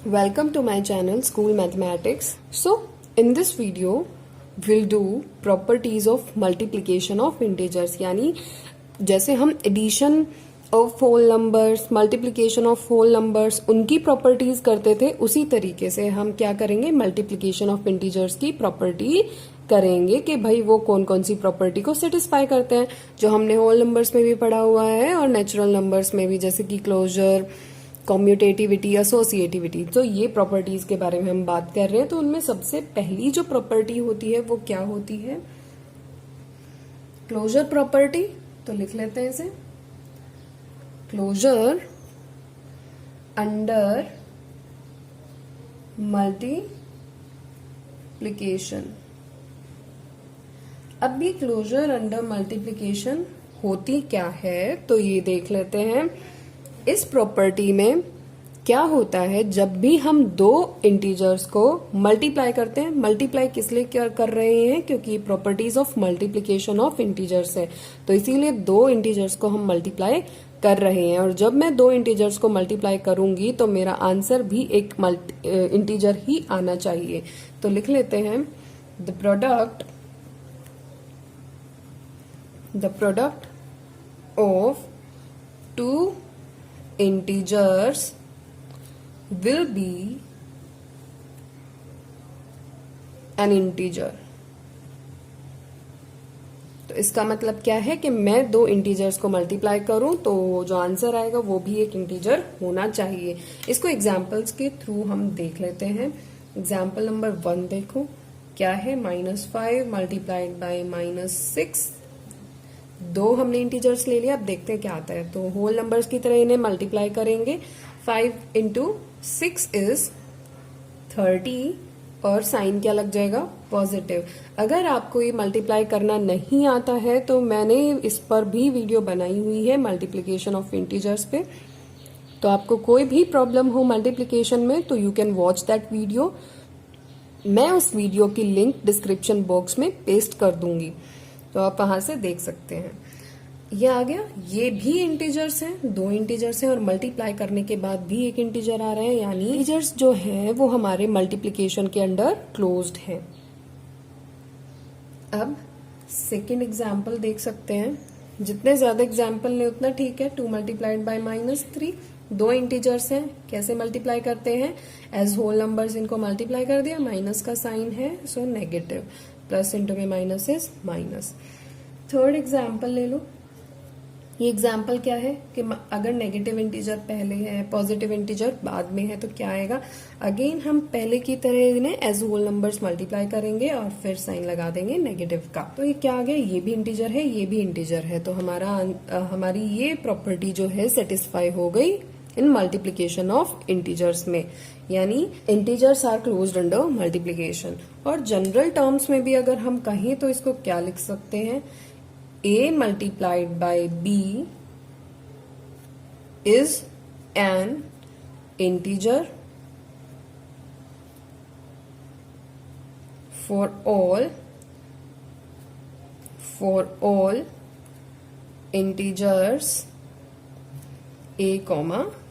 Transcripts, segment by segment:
Welcome to my channel School Mathematics. So in this video we'll do properties of multiplication of integers, यानी जैसे हम addition of whole numbers, multiplication of whole numbers उनकी properties करते थे, उसी तरीके से हम क्या करेंगे, मल्टीप्लिकेशन ऑफ इंटीजर्स की प्रॉपर्टी करेंगे कि भाई वो कौन कौन सी प्रॉपर्टी को सेटिस्फाई करते हैं, जो हमने होल नंबर्स में भी पढ़ा हुआ है और नेचुरल नंबर्स में भी, जैसे कि क्लोजर, कम्यूटेटिविटी, एसोसिएटिविटी। तो ये प्रॉपर्टीज के बारे में हम बात कर रहे हैं। तो उनमें सबसे पहली जो प्रॉपर्टी होती है वो क्या होती है, क्लोजर प्रॉपर्टी। तो लिख लेते हैं इसे, क्लोजर अंडर मल्टीप्लिकेशन। अब भी क्लोजर अंडर मल्टीप्लिकेशन होती क्या है तो ये देख लेते हैं। इस प्रॉपर्टी में क्या होता है, जब भी हम दो इंटीजर्स को मल्टीप्लाई करते हैं, मल्टीप्लाई किस लिए कर रहे हैं, क्योंकि properties of multiplication of integers है, तो इसीलिए दो इंटीजर्स को हम मल्टीप्लाई कर रहे हैं। और जब मैं दो इंटीजर्स को मल्टीप्लाई करूंगी तो मेरा आंसर भी एक इंटीजर ही आना चाहिए। तो लिख लेते हैं, the product of two integers will be an integer। तो इसका मतलब क्या है कि मैं दो इंटीजर्स को मल्टीप्लाई करूं तो जो आंसर आएगा वो भी एक इंटीजर होना चाहिए। इसको एग्जांपल्स के थ्रू हम देख लेते हैं। एग्जांपल नंबर 1 देखो क्या है, -5 मल्टीप्लाइड बाय -6। दो हमने इंटीजर्स ले लिया, अब देखते हैं क्या आता है। तो होल नंबर्स की तरह इन्हें मल्टीप्लाई करेंगे। 5 इंटू 6 इज 30 और साइन क्या लग जाएगा, पॉजिटिव। अगर आपको ये मल्टीप्लाई करना नहीं आता है तो मैंने इस पर भी वीडियो बनाई हुई है, मल्टीप्लिकेशन ऑफ इंटीजर्स पे। तो आपको कोई भी प्रॉब्लम हो मल्टीप्लिकेशन में तो you can watch that video. मैं उस वीडियो की लिंक डिस्क्रिप्शन बॉक्स में पेस्ट कर दूंगी, तो आप वहां से देख सकते हैं। ये आ गया, ये भी इंटीजर्स हैं, दो इंटीजर्स हैं और मल्टीप्लाई करने के बाद भी एक इंटीजर आ रहा है, यानी इंटीजर्स जो हैं वो हमारे मल्टीप्लिकेशन के अंडर क्लोज्ड हैं। अब सेकेंड एग्जाम्पल देख सकते हैं। जितने ज्यादा एग्जाम्पल ले उतना ठीक है। 2 मल्टीप्लाइड बाय -3, दो इंटीजर्स हैं, कैसे मल्टीप्लाई करते हैं, एज होल नंबर्स इनको मल्टीप्लाई कर दिया, माइनस का साइन है सो नेगेटिव, प्लस इंटू में minus is minus. Third example ले लो। ये एग्जाम्पल क्या है कि अगर नेगेटिव इंटीजर पहले है, पॉजिटिव इंटीजर बाद में है, तो क्या आएगा, अगेन हम पहले की तरह इन्हें एज होल नंबर्स मल्टीप्लाई करेंगे और फिर साइन लगा देंगे नेगेटिव का। तो ये क्या आ गया, ये भी इंटीजर है, ये भी इंटीजर है। तो हमारी ये प्रॉपर्टी जो है सेटिस्फाई हो गई इन मल्टीप्लिकेशन ऑफ इंटीजर्स में, यानी integers are closed under multiplication. और जनरल टर्म्स में भी अगर हम कहें तो इसको क्या लिख सकते हैं, a multiplied by b is an integer for all integers a,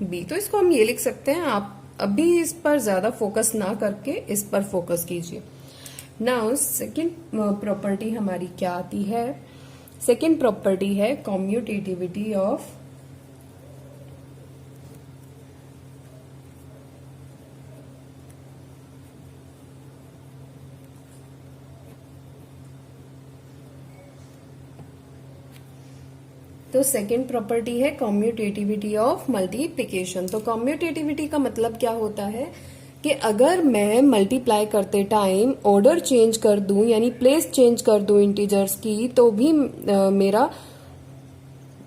b। तो इसको हम ये लिख सकते हैं। आप अभी इस पर ज्यादा फोकस ना करके इस पर फोकस कीजिए। नाउ सेकेंड प्रॉपर्टी हमारी क्या आती है, सेकेंड प्रॉपर्टी है कम्यूटेटिविटी ऑफ तो सेकेंड प्रॉपर्टी है कम्यूटेटिविटी ऑफ मल्टीप्लिकेशन। तो कम्यूटेटिविटी का मतलब क्या होता है कि अगर मैं मल्टीप्लाई करते टाइम ऑर्डर चेंज कर दूं, यानी प्लेस चेंज कर दूं इंटीजर्स की, तो भी मेरा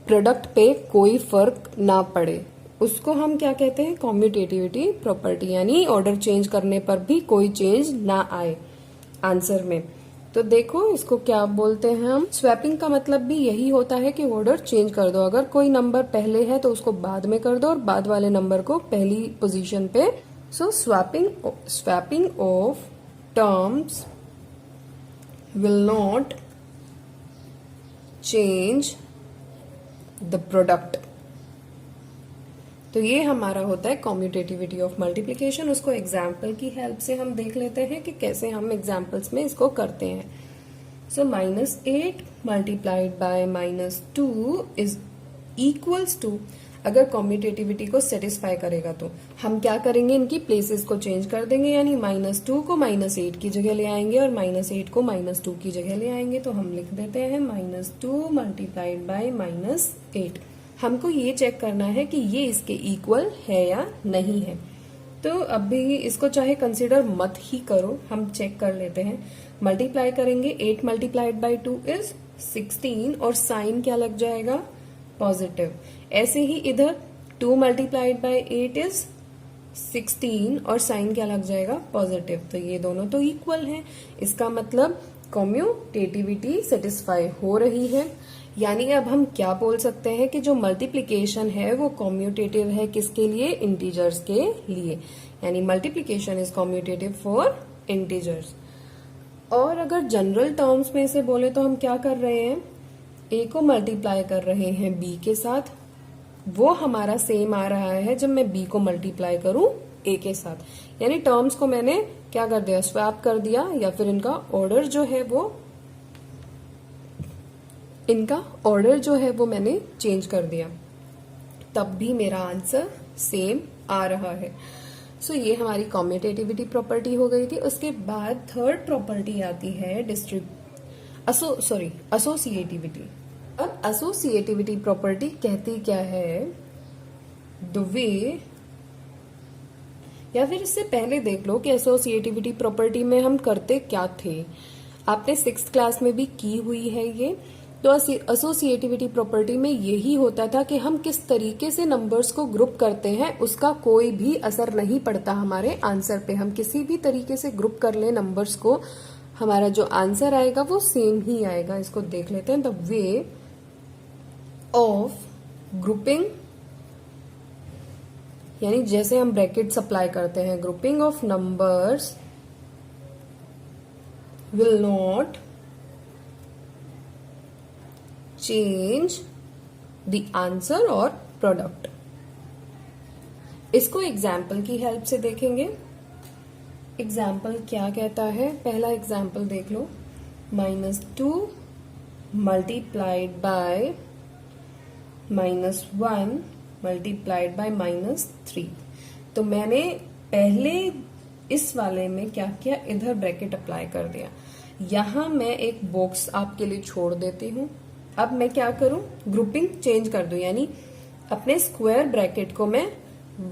प्रोडक्ट पे कोई फर्क ना पड़े, उसको हम क्या कहते हैं, कम्यूटेटिविटी प्रॉपर्टी। यानी ऑर्डर चेंज करने पर भी कोई चेंज ना आए आंसर में। तो देखो इसको क्या बोलते हैं हम, स्वैपिंग का मतलब भी यही होता है कि ऑर्डर चेंज कर दो। अगर कोई नंबर पहले है तो उसको बाद में कर दो और बाद वाले नंबर को पहली पोजीशन पे। So swapping of terms will not change the product। तो ये हमारा होता है कॉम्यूटेटिविटी ऑफ मल्टीप्लीकेशन। उसको एग्जाम्पल की हेल्प से हम देख लेते हैं कि कैसे हम एग्जाम्पल्स में इसको करते हैं। So -8 multiplied by -2 is equals to, अगर कॉम्यूटेटिविटी को सेटिस्फाई करेगा तो हम क्या करेंगे, इनकी प्लेसेस को चेंज कर देंगे, यानी -2 को -8 की जगह ले आएंगे और -8 को -2 की जगह ले आएंगे। तो हम लिख देते हैं -2 मल्टीप्लाइड बाय -8। हमको ये चेक करना है कि ये इसके इक्वल है या नहीं है। तो अभी इसको चाहे कंसिडर मत ही करो, हम चेक कर लेते हैं। मल्टीप्लाई करेंगे, 8 मल्टीप्लाइड बाय 2 इज 16 और साइन क्या लग जाएगा, पॉजिटिव। ऐसे ही इधर 2 मल्टीप्लाइड बाय 8 इज 16 और साइन क्या लग जाएगा, पॉजिटिव। तो ये दोनों तो इक्वल हैं, इसका मतलब कॉम्यूटेटिविटी सेटिस्फाई हो रही है। यानी अब हम क्या बोल सकते हैं कि जो मल्टीप्लीकेशन है वो कॉम्यूटेटिव है, किसके लिए, इंटीजर्स के लिए। यानी multiplication is commutative for integers. और अगर जनरल टर्म्स में से बोले तो हम क्या कर रहे हैं, ए को मल्टीप्लाई कर रहे हैं बी के साथ, वो हमारा सेम आ रहा है जब मैं बी को मल्टीप्लाई करूं ए के साथ। यानी टर्म्स को मैंने क्या कर दिया, स्वैप कर दिया, या फिर इनका ऑर्डर जो है वो मैंने चेंज कर दिया, तब भी मेरा आंसर सेम आ रहा है। सो ये हमारी कॉम्यूटेटिविटी प्रॉपर्टी हो गई थी। उसके बाद थर्ड प्रॉपर्टी आती है एसोसिएटिविटी। अब एसोसिएटिविटी प्रॉपर्टी कहती क्या है, द वे, या फिर इससे पहले देख लो कि एसोसिएटिविटी प्रॉपर्टी में हम करते क्या थे। आपने 6th क्लास में भी की हुई है ये। तो एसोसिएटिविटी प्रॉपर्टी में यही होता था कि हम किस तरीके से नंबर्स को ग्रुप करते हैं उसका कोई भी असर नहीं पड़ता हमारे आंसर पे। हम किसी भी तरीके से ग्रुप कर ले नंबर्स को, हमारा जो आंसर आएगा वो सेम ही आएगा। इसको देख लेते हैं, द वे ऑफ ग्रुपिंग, यानी जैसे हम ब्रैकेट्स अप्लाई करते हैं, grouping of numbers will not change the answer और प्रोडक्ट। इसको एग्जाम्पल की हेल्प से देखेंगे। एग्जाम्पल क्या कहता है, पहला एग्जाम्पल देख लो, -2 मल्टीप्लाइड बाय -1 मल्टीप्लाइड बाय -3। तो मैंने पहले इस वाले में क्या किया, इधर ब्रैकेट अप्लाई कर दिया। यहां मैं एक बॉक्स आपके लिए छोड़ देती हूं। अब मैं क्या करूं, ग्रुपिंग चेंज कर दूं, यानी अपने स्क्वायर ब्रैकेट को मैं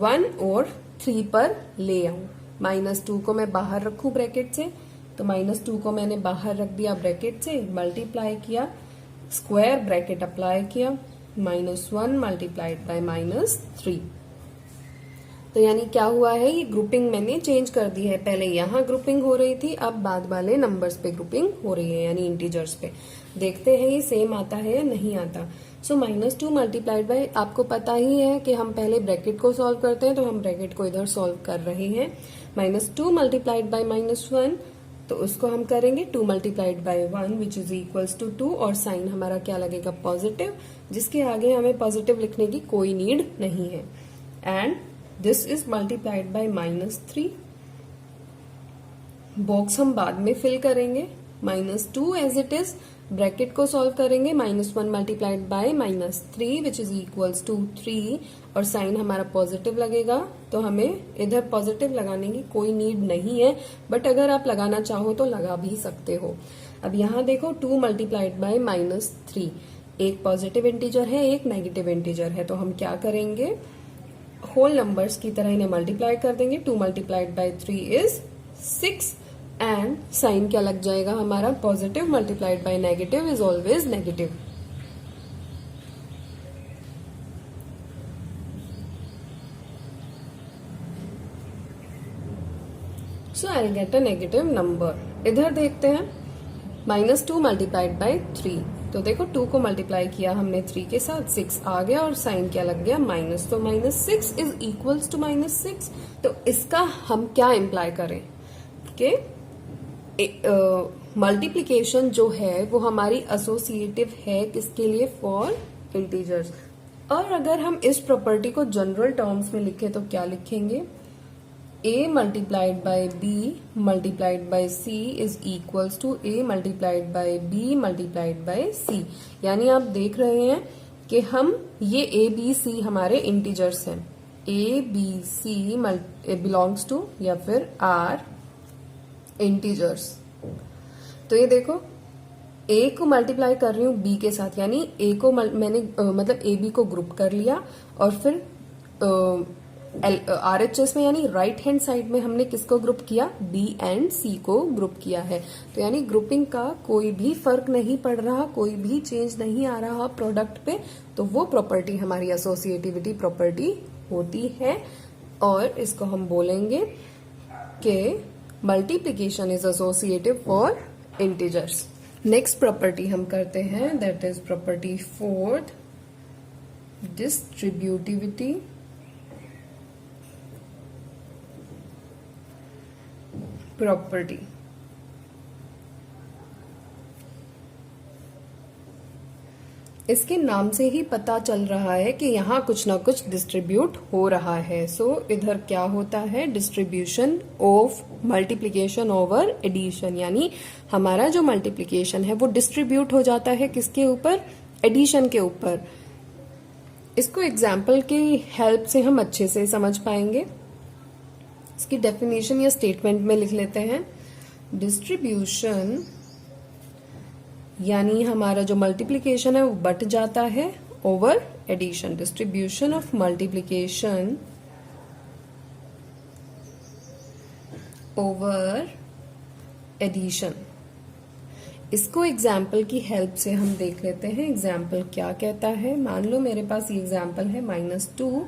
1 और 3 पर ले आऊं। -2 को मैं बाहर रखूं ब्रैकेट से, तो -2 को मैंने बाहर रख दिया ब्रैकेट से, मल्टीप्लाई किया, स्क्वायर ब्रैकेट अप्लाई किया, -1 मल्टीप्लाइड बाय -3। तो यानी क्या हुआ है, ये ग्रुपिंग मैंने चेंज कर दी है। पहले यहाँ ग्रुपिंग हो रही थी, अब बाद वाले नंबर्स पे ग्रुपिंग हो रही है, यानी इंटीजर्स पे। देखते हैं ये सेम आता है या नहीं आता। सो -2 मल्टीप्लाइड बाय, आपको पता ही है कि हम पहले ब्रैकेट को सॉल्व करते हैं, तो हम ब्रैकेट को इधर सॉल्व कर रहे हैं। -2 मल्टीप्लाइड बाय -1, तो उसको हम करेंगे 2 multiplied by 1 which is equals to 2, और साइन हमारा क्या लगेगा, पॉजिटिव, जिसके आगे हमें पॉजिटिव लिखने की कोई नीड नहीं है। And this is multiplied by -3। Box हम बाद में फिल करेंगे, -2 एज इट इज, ब्रैकेट को सॉल्व करेंगे, -1 multiplied by -3 which is equals to 3, और साइन हमारा पॉजिटिव लगेगा। तो हमें इधर पॉजिटिव लगाने की कोई नीड नहीं है, बट अगर आप लगाना चाहो तो लगा भी सकते हो। अब यहाँ देखो, 2 मल्टीप्लाइड बाय -3, एक पॉजिटिव इंटीजर है, एक नेगेटिव इंटीजर है, तो हम क्या करेंगे, होल नंबर्स की तरह इन्हें मल्टीप्लाई कर देंगे। 2 multiplied by 3 is 6, and sign क्या लग जाएगा हमारा, positive multiplied by negative is always negative. So I will get a negative number. इधर देखते हैं, -2 मल्टीप्लाइड बाय 3, तो देखो 2 को मल्टीप्लाई किया हमने 3 के साथ, 6 आ गया, और साइन क्या लग गया, माइनस। तो -6 इज इक्वल्स टू -6। तो इसका हम क्या इम्प्लाई करें कि मल्टीप्लीकेशन जो है वो हमारी एसोसिएटिव है, किसके लिए, फॉर इंटीजर्स। और अगर हम इस प्रॉपर्टी को जनरल टर्म्स में लिखें तो क्या लिखेंगे? a multiplied by b multiplied by c is equals to a multiplied by b multiplied by c। यानी आप देख रहे हैं कि हम ये a b c हमारे इंटीजर्स हैं, a b c belongs to या फिर आर इंटीजर्स। तो ये देखो a को मल्टीप्लाई कर रही हूँ b के साथ, यानी a को मैंने मतलब a b को ग्रुप कर लिया और फिर RHS में यानी राइट हैंड साइड में हमने किसको ग्रुप किया? B एंड C को ग्रुप किया है। तो यानी ग्रुपिंग का कोई भी फर्क नहीं पड़ रहा, कोई भी चेंज नहीं आ रहा प्रोडक्ट पे, तो वो प्रॉपर्टी हमारी एसोसिएटिविटी प्रॉपर्टी होती है और इसको हम बोलेंगे कि multiplication is associative for integers. Next property हम करते हैं, that is property fourth, distributivity property. इसके नाम से ही पता चल रहा है कि यहाँ कुछ ना कुछ डिस्ट्रीब्यूट हो रहा है। सो इधर क्या होता है? Distribution of multiplication over addition, यानी हमारा जो मल्टीप्लिकेशन है वो डिस्ट्रीब्यूट हो जाता है किसके ऊपर? एडिशन के ऊपर। इसको एग्जाम्पल की हेल्प से हम अच्छे से समझ पाएंगे। इसकी डेफिनेशन या स्टेटमेंट में लिख लेते हैं। डिस्ट्रीब्यूशन यानी हमारा जो मल्टीप्लिकेशन है वो बट जाता है over addition. Distribution of multiplication over addition. इसको एग्जाम्पल की हेल्प से हम देख लेते हैं। एग्जाम्पल क्या कहता है? मान लो मेरे पास ये एग्जाम्पल है -2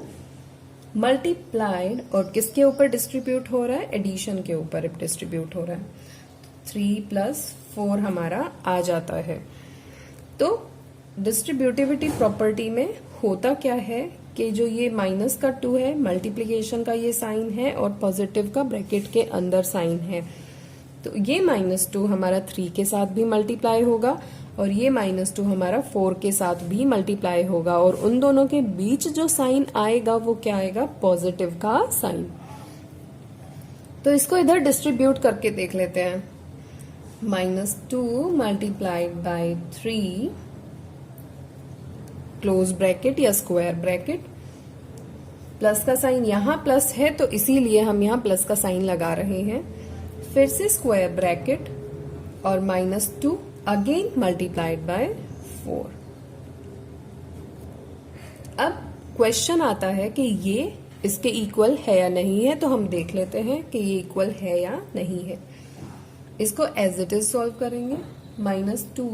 मल्टीप्लाइड और किसके ऊपर डिस्ट्रीब्यूट हो रहा है? एडिशन के ऊपर डिस्ट्रीब्यूट हो रहा है। 3 + 4 हमारा आ जाता है। तो डिस्ट्रीब्यूटिविटी प्रॉपर्टी में होता क्या है कि जो ये -2 है, मल्टीप्लिकेशन का ये साइन है और पॉजिटिव का ब्रैकेट के अंदर साइन है, तो ये -2 हमारा 3 के साथ भी मल्टीप्लाई होगा और ये -2 हमारा 4 के साथ भी मल्टीप्लाई होगा और उन दोनों के बीच जो साइन आएगा वो क्या आएगा? पॉजिटिव का साइन। तो इसको इधर डिस्ट्रीब्यूट करके देख लेते हैं। -2 मल्टीप्लाइड बाय 3 क्लोज ब्रैकेट या स्क्वायर ब्रैकेट, प्लस का साइन यहाँ प्लस है तो इसीलिए हम यहाँ प्लस का साइन लगा रहे हैं, फिर से स्क्वायर ब्रैकेट और -2 अगेन मल्टीप्लाइड बाय 4। अब क्वेश्चन आता है कि ये इसके इक्वल है या नहीं है, तो हम देख लेते हैं कि ये इक्वल है या नहीं है। इसको एज इट इज सॉल्व करेंगे। -2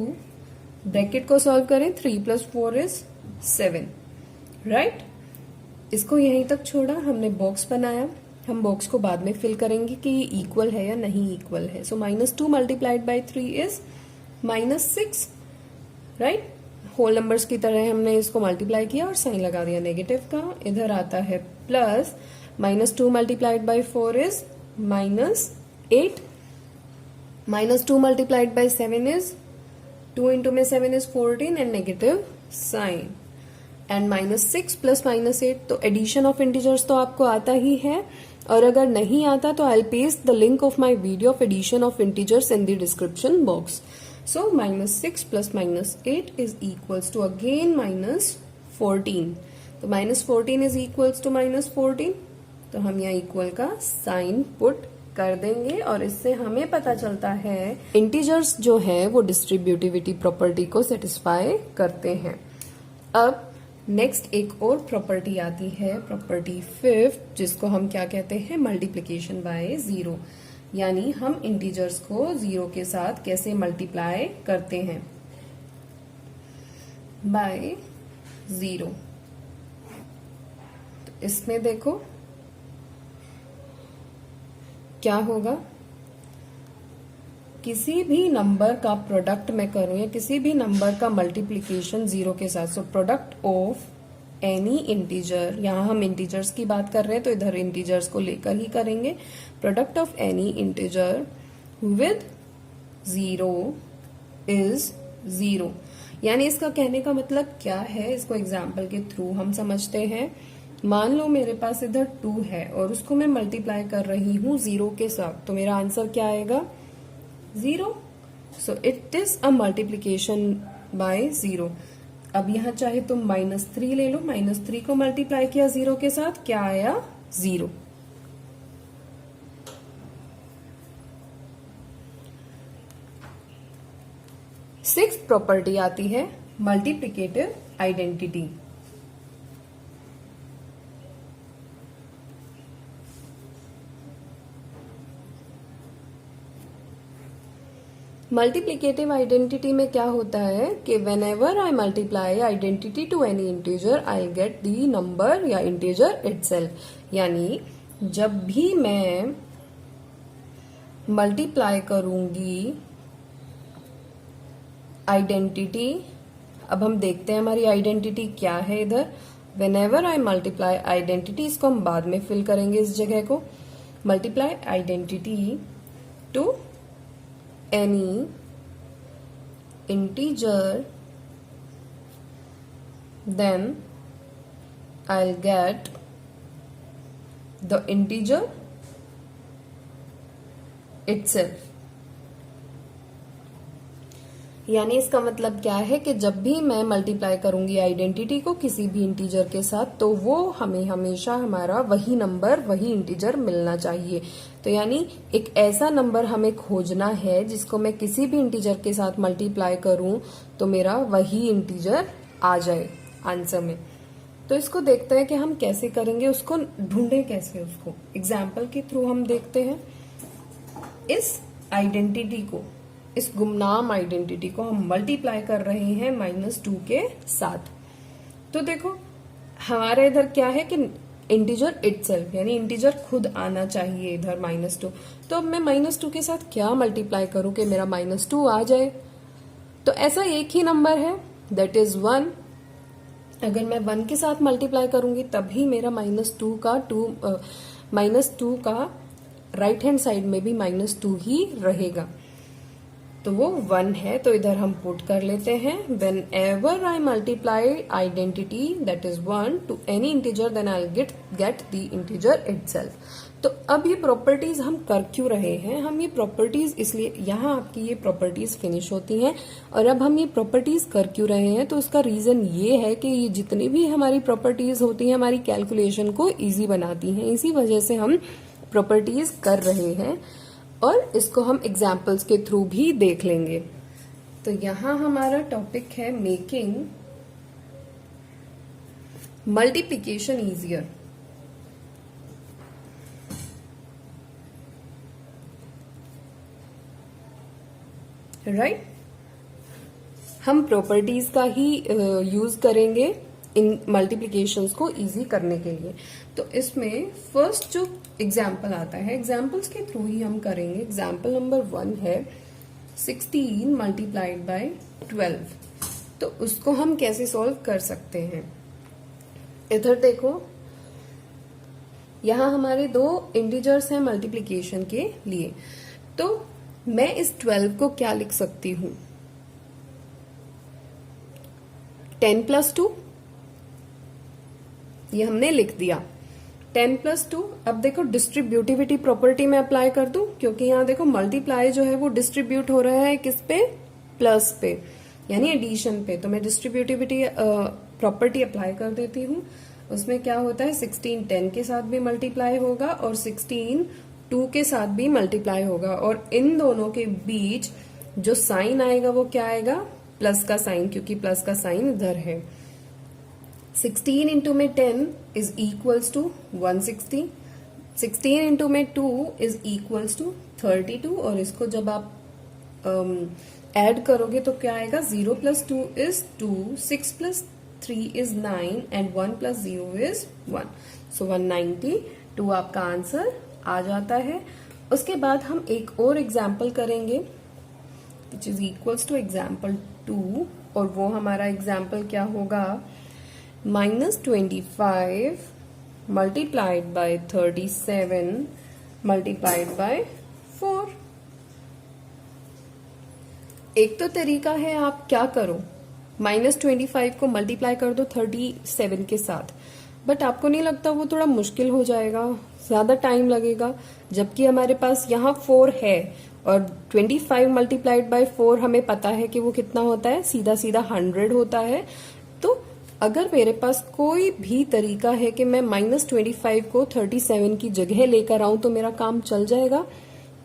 ब्रैकेट को सॉल्व करें, 3 + 4 = 7, राइट। इसको यहीं तक छोड़ा, हमने बॉक्स बनाया। हम बॉक्स को बाद में फिल करेंगे कि ये इक्वल है या नहीं इक्वल है। So -2 multiplied by 3 is -6, right. Whole numbers की तरह हमने इसको मल्टीप्लाई किया और साइन लगा दिया नेगेटिव का। इधर आता है plus, -2 multiplied by 4 is -8, -2 multiplied by 7 is 2 into में 7 is 14 and negative sign, and -6 + -8, तो एडिशन ऑफ इंटीजर्स तो आपको आता ही है, और अगर नहीं आता तो I paste the link of my video of addition of integers in the description box. So -6 + -8 is equals to again -14, तो -14 इज इक्वल्स टू -14, तो हम यहाँ इक्वल का साइन पुट कर देंगे और इससे हमें पता चलता है इंटीजर्स जो है वो डिस्ट्रीब्यूटिविटी प्रॉपर्टी को सेटिस्फाई करते हैं। अब नेक्स्ट एक और प्रॉपर्टी आती है, प्रॉपर्टी 5, जिसको हम क्या कहते हैं? मल्टीप्लिकेशन बाय 0, यानी हम इंटीजर्स को 0 के साथ कैसे मल्टीप्लाई करते हैं? बाय 0। तो इसमें देखो क्या होगा, किसी भी नंबर का प्रोडक्ट मैं करूं या किसी भी नंबर का मल्टीप्लिकेशन 0 के साथ, so product of any integer, यहां हम इंटीजर्स की बात कर रहे हैं तो इधर इंटीजर्स को लेकर ही करेंगे। Product of any integer with 0 is 0, यानी इसका कहने का मतलब क्या है, इसको एग्जाम्पल के थ्रू हम समझते हैं। मान लो मेरे पास इधर 2 है और उसको मैं मल्टीप्लाई कर रही हूं 0 के साथ, तो मेरा आंसर क्या आएगा? 0। So it is a multiplication bye 0। अब यहां चाहे तुम -3 ले लो, -3 को मल्टीप्लाई किया 0 के साथ, क्या आया? 0। सिक्स्थ प्रॉपर्टी आती है मल्टीप्लिकेटिव आइडेंटिटी। मल्टीप्लिकेटिव आइडेंटिटी में क्या होता है कि whenever I multiply identity to any integer I get the number या इंटीजर इटसेल्फ। यानी जब भी मैं मल्टीप्लाई करूंगी आइडेंटिटी, अब हम देखते हैं हमारी आइडेंटिटी क्या है इधर। Whenever I multiply identity, इसको हम बाद में फिल करेंगे इस जगह को। Multiply identity to any integer, then I'll get the integer itself। यानी इसका मतलब क्या है कि जब भी मैं मल्टीप्लाई करूंगी आइडेंटिटी को किसी भी इंटीजर के साथ, तो वो हमें हमेशा हमारा वही नंबर, वही इंटीजर मिलना चाहिए। तो यानी एक ऐसा नंबर हमें खोजना है जिसको मैं किसी भी इंटीजर के साथ मल्टीप्लाई करूं तो मेरा वही इंटीजर आ जाए आंसर में। तो इसको देखते हैं कि हम कैसे करेंगे, उसको ढूंढे कैसे। उसको एग्जाम्पल के थ्रू हम देखते हैं। इस आइडेंटिटी को, इस गुमनाम आइडेंटिटी को हम मल्टीप्लाई कर रहे हैं -2 के साथ। तो देखो हमारे इधर क्या है कि इंटीजर इटसेल्फ, यानी इंटीजर खुद आना चाहिए इधर -2। तो अब मैं -2 के साथ क्या मल्टीप्लाई करूं कि मेरा -2 आ जाए? तो ऐसा एक ही नंबर है, दैट इज 1। अगर मैं 1 के साथ मल्टीप्लाई करूंगी तभी मेरा -2 का राइट हैंड साइड में भी -2 ही रहेगा। तो वो 1 है, तो इधर हम पुट कर लेते हैं। Whenever I multiply identity that is 1 to any integer, then I get the integer itself. तो अब ये प्रॉपर्टीज हम कर क्यों रहे हैं? हम ये प्रॉपर्टीज इसलिए, यहाँ आपकी ये प्रॉपर्टीज फिनिश होती हैं और अब हम ये प्रॉपर्टीज कर क्यों रहे हैं? तो उसका रीजन ये है कि ये जितनी भी हमारी प्रॉपर्टीज होती हैं हमारी कैलकुलेशन को इजी बनाती हैं। इसी वजह से हम प्रॉपर्टीज कर रहे हैं और इसको हम एग्जाम्पल्स के थ्रू भी देख लेंगे। तो यहां हमारा टॉपिक है मेकिंग मल्टीप्लिकेशन इजियर। राइट, हम प्रॉपर्टीज का ही यूज करेंगे इन मल्टीप्लिकेशंस को इजी करने के लिए। तो इसमें फर्स्ट जो एग्जाम्पल आता है, एग्जाम्पल्स के थ्रू ही हम करेंगे। एग्जाम्पल नंबर 1 है 16 मल्टीप्लाइड बाय 12। तो उसको हम कैसे सॉल्व कर सकते हैं? इधर देखो, यहां हमारे 2 इंटीजर्स हैं मल्टीप्लिकेशन के लिए। तो मैं इस 12 को क्या लिख सकती हूं? 10 + 2, ये हमने लिख दिया 10 + 2। अब देखो डिस्ट्रीब्यूटिविटी प्रॉपर्टी में अप्लाई कर दूं, क्योंकि यहाँ देखो मल्टीप्लाई जो है वो डिस्ट्रीब्यूट हो रहा है किस पे? प्लस पे, यानी एडिशन पे। तो मैं डिस्ट्रीब्यूटिविटी प्रॉपर्टी अप्लाई कर देती हूँ। उसमें क्या होता है, 16 10 के साथ भी मल्टीप्लाई होगा और 16 2 के साथ भी मल्टीप्लाई होगा, और इन दोनों के बीच जो साइन आएगा वो क्या आएगा? प्लस का साइन, क्योंकि प्लस का साइन इधर है। 16 इंटू में 10 इज इक्वल्स टू 160, 16 इंटू में 2 इज इक्वल्स टू 32, और इसको जब आप ऐड करोगे तो क्या आएगा? 0 + 2 इज 2, 6 + 3 इज 9 एंड 1 + 0 इज 1। सो 192 आपका आंसर आ जाता है। उसके बाद हम एक और एग्जाम्पल करेंगे which is equals to example 2, और वो हमारा एग्जाम्पल क्या होगा? -25 मल्टीप्लाइड बाय 37 मल्टीप्लाइड बाय 4। एक तो तरीका है आप क्या करो, -25 को मल्टीप्लाई कर दो 37 के साथ, बट आपको नहीं लगता वो थोड़ा मुश्किल हो जाएगा, ज्यादा टाइम लगेगा? जबकि हमारे पास यहाँ 4 है और 25 मल्टीप्लाइड बाय 4 हमें पता है कि वो कितना होता है, सीधा सीधा 100 होता है। तो अगर मेरे पास कोई भी तरीका है कि मैं -25 को 37 की जगह लेकर आऊं तो मेरा काम चल जाएगा।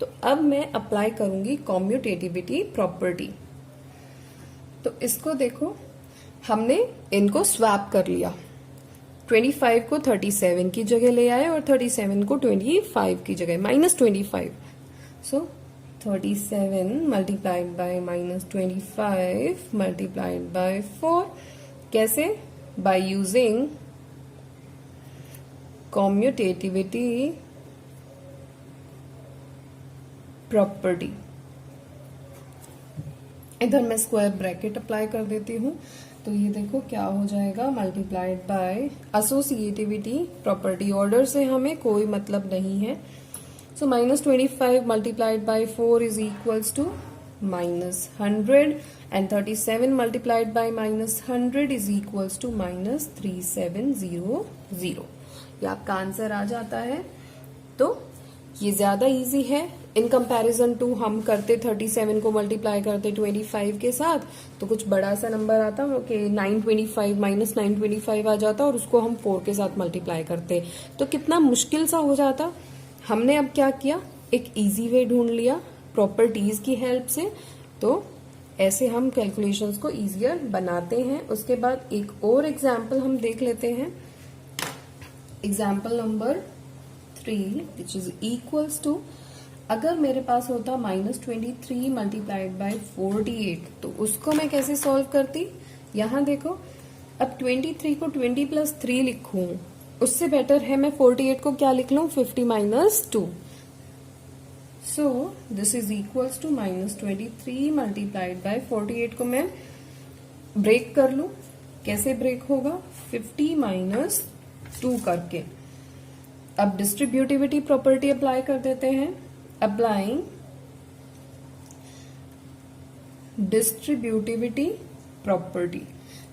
तो अब मैं अप्लाई करूंगी कॉम्यूटेटिविटी प्रॉपर्टी। तो इसको देखो, हमने इनको स्वैप कर लिया, 25 को 37 की जगह ले आए और 37 को 25 की जगह -25। सो 37 मल्टीप्लाइड बाय -25 मल्टीप्लाइड बाय 4। कैसे? By using कॉम्यूटेटिविटी property. इधर मैं स्क्वायर ब्रैकेट अप्लाई कर देती हूँ, तो ये देखो क्या हो जाएगा, multiplied by associativity property. Order से हमें कोई मतलब नहीं है। So -25 multiplied by 4 is equals to -100 and 37 multiplied by -100 is equals to -3700। ये आपका आंसर आ जाता है। तो ये ज्यादा इजी है इन कंपैरिजन टू हम करते 37 को मल्टीप्लाई करते 25 के साथ, तो कुछ बड़ा सा नंबर आता कि 925 -925 आ जाता और उसको हम 4 के साथ मल्टीप्लाई करते, तो कितना मुश्किल सा हो जाता। हमने अब क्या किया, एक इजी वे ढूंढ लिया प्रॉपर्टीज की हेल्प से। तो ऐसे हम कैलकुलेशंस को इजियर बनाते हैं। उसके बाद एक और एग्जाम्पल हम देख लेते हैं, example number 3 which is equals to, अगर मेरे पास होता -23 मल्टीप्लाइड बाय 48, तो उसको मैं कैसे सॉल्व करती। यहां देखो, अब 23 को 20 + 3 लिखूं, उससे बेटर है मैं 48 को क्या लिख लूं, 50 - 2। So this is equals to -23 multiplied by 48 को मैं ब्रेक कर लूं। कैसे ब्रेक होगा, 50 - 2 करके। अब डिस्ट्रीब्यूटिविटी प्रॉपर्टी अप्लाई कर देते हैं। अप्लाइंग डिस्ट्रीब्यूटिविटी प्रॉपर्टी,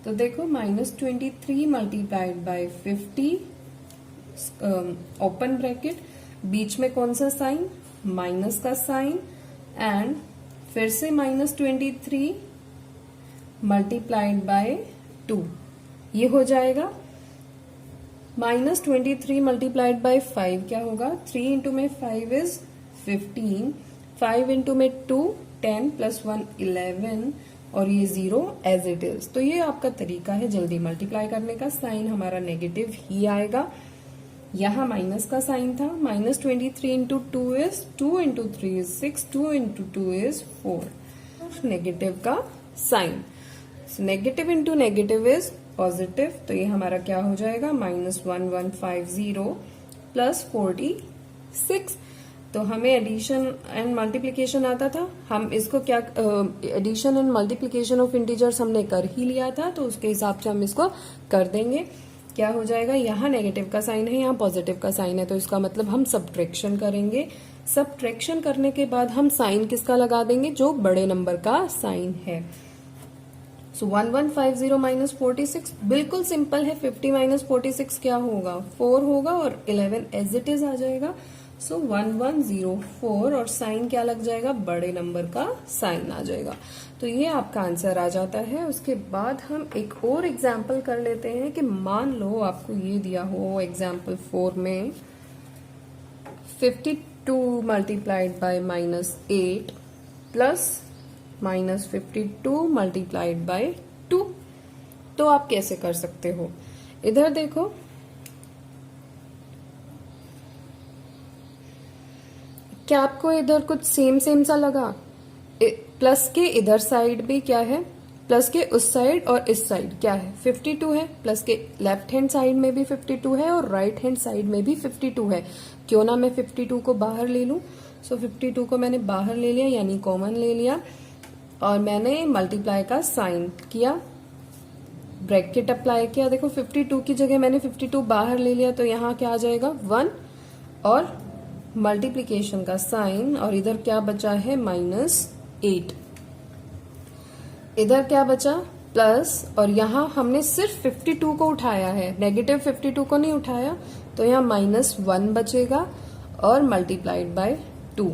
तो देखो -23 मल्टीप्लाइड बाय 50 ओपन ब्रैकेट, बीच में कौन सा साइन, माइनस का साइन, एंड फिर से -23 मल्टीप्लाइड बाय 2, ये हो जाएगा -23 मल्टीप्लाइड बाय 5 क्या होगा, 3 इंटू में 5 इज 15, 5 इंटू में 2 10 + 1 11 और ये 0 एज इट इज। तो ये आपका तरीका है जल्दी मल्टीप्लाई करने का। साइन हमारा नेगेटिव ही आएगा, यहाँ माइनस का साइन था। -23 into 2 is 2 into 3 is 6, 2 into 2 is 4, negative का sign. Negative into negative is positive, तो ये हमारा क्या हो जाएगा, -1150 + 46। तो हमें एडिशन एंड मल्टीप्लिकेशन आता था, हम इसको क्या addition and multiplication of integers हमने कर ही लिया था, तो उसके हिसाब से हम इसको कर देंगे। क्या हो जाएगा, यहाँ नेगेटिव का साइन है, यहाँ पॉजिटिव का साइन है, तो इसका मतलब हम सब्ट्रैक्शन करेंगे। सब्ट्रैक्शन करने के बाद हम साइन किसका लगा देंगे, जो बड़े नंबर का साइन है। सो 1150 - 46 बिल्कुल सिंपल है। 50 - 46 क्या होगा, 4 होगा और 11 एज इट इज आ जाएगा। सो 1104 और साइन क्या लग जाएगा, बड़े नंबर का साइन आ जाएगा। तो ये आपका आंसर आ जाता है। उसके बाद हम एक और एग्जाम्पल कर लेते हैं कि मान लो आपको ये दिया हो एग्जाम्पल 4 में 52 multiplied bye -8 plus -52 multiplied by 2, तो आप कैसे कर सकते हो। इधर देखो, क्या आपको इधर कुछ सेम सा लगा, प्लस के इधर साइड भी क्या है, प्लस के उस साइड और इस साइड क्या है, 52 है। प्लस के लेफ्ट हैंड साइड में भी 52 है और राइट हैंड साइड में भी 52 है। क्यों ना मैं 52 को बाहर ले लूं। सो 52 को मैंने बाहर ले लिया, यानी कॉमन ले लिया, और मैंने मल्टीप्लाई का साइन किया, ब्रैकेट अप्लाई किया। देखो 52 की जगह मैंने 52 बाहर ले लिया, तो यहाँ क्या आ जाएगा 1 और मल्टीप्लिकेशन का साइन, और इधर क्या बचा है -8। इधर क्या बचा प्लस, और यहाँ हमने सिर्फ 52 को उठाया है, नेगेटिव 52 को नहीं उठाया, तो यहाँ -1 बचेगा और मल्टीप्लाइड बाय 2।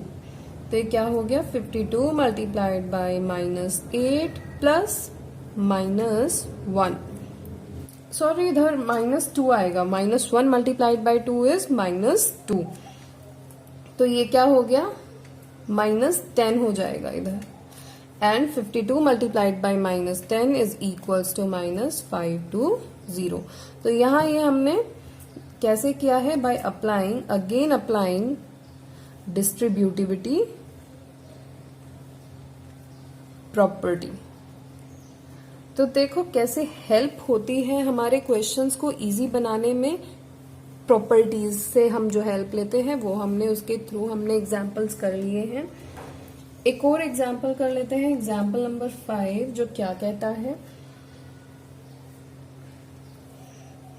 तो ये क्या हो गया, 52 मल्टीप्लाइड बाय -8 प्लस -1, सॉरी इधर -2 आएगा, -1 मल्टीप्लाइड बाय 2 इज -2, तो ये क्या हो गया, -10 हो जाएगा इधर, and 52 multiplied by -10 is equals to -520। तो यहाँ ये हमने कैसे किया है, बाय अप्लाइंग डिस्ट्रीब्यूटिविटी प्रॉपर्टी। तो देखो कैसे हेल्प होती है हमारे क्वेश्चंस को इजी बनाने में, प्रॉपर्टीज से हम जो हेल्प लेते हैं वो हमने उसके थ्रू हमने एग्जांपल्स कर लिए हैं। एक और एग्जांपल कर लेते हैं, एग्जांपल नंबर 5, जो क्या कहता है,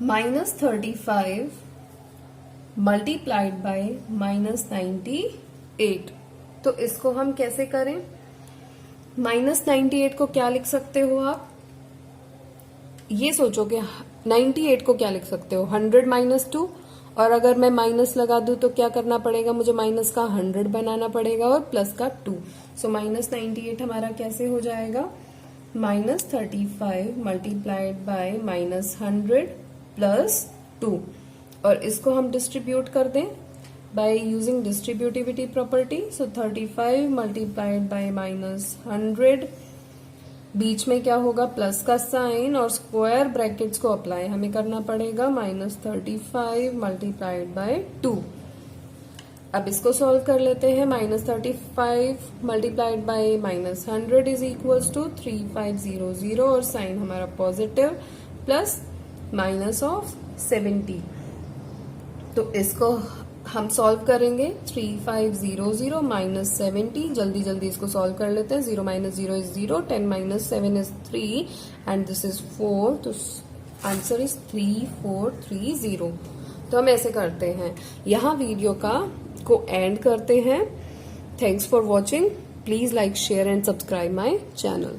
-35 मल्टीप्लाइड बाय -98। तो इसको हम कैसे करें, -98 को क्या लिख सकते हो आप, ये सोचो कि 98 को क्या लिख सकते हो, 100 - 2, और अगर मैं माइनस लगा दूं तो क्या करना पड़ेगा, मुझे माइनस का 100 बनाना पड़ेगा और प्लस का 2। सो -98 हमारा कैसे हो जाएगा, -35 मल्टीप्लाइड बाय -100 प्लस 2, और इसको हम डिस्ट्रीब्यूट कर दें by using distributivity property. So 35 multiplied by -100, बीच में क्या होगा, प्लस का साइन, और स्क्वायर ब्रैकेट्स को अप्लाई हमें करना पड़ेगा, -35 मल्टीप्लाइड बाय 2। अब इसको सॉल्व कर लेते हैं, -35 multiplied by -100 is equals to 3500, और साइन हमारा पॉजिटिव, प्लस -70। तो इसको हम सॉल्व करेंगे, 3500 -70, जल्दी जल्दी इसको सॉल्व कर लेते हैं, 0 - 0 is 0, 10 - 7 is 3, and this is 4, तो आंसर इज 3430। तो हम ऐसे करते हैं, यहाँ वीडियो को एंड करते हैं। Thanks for watching, please like, share and subscribe my channel.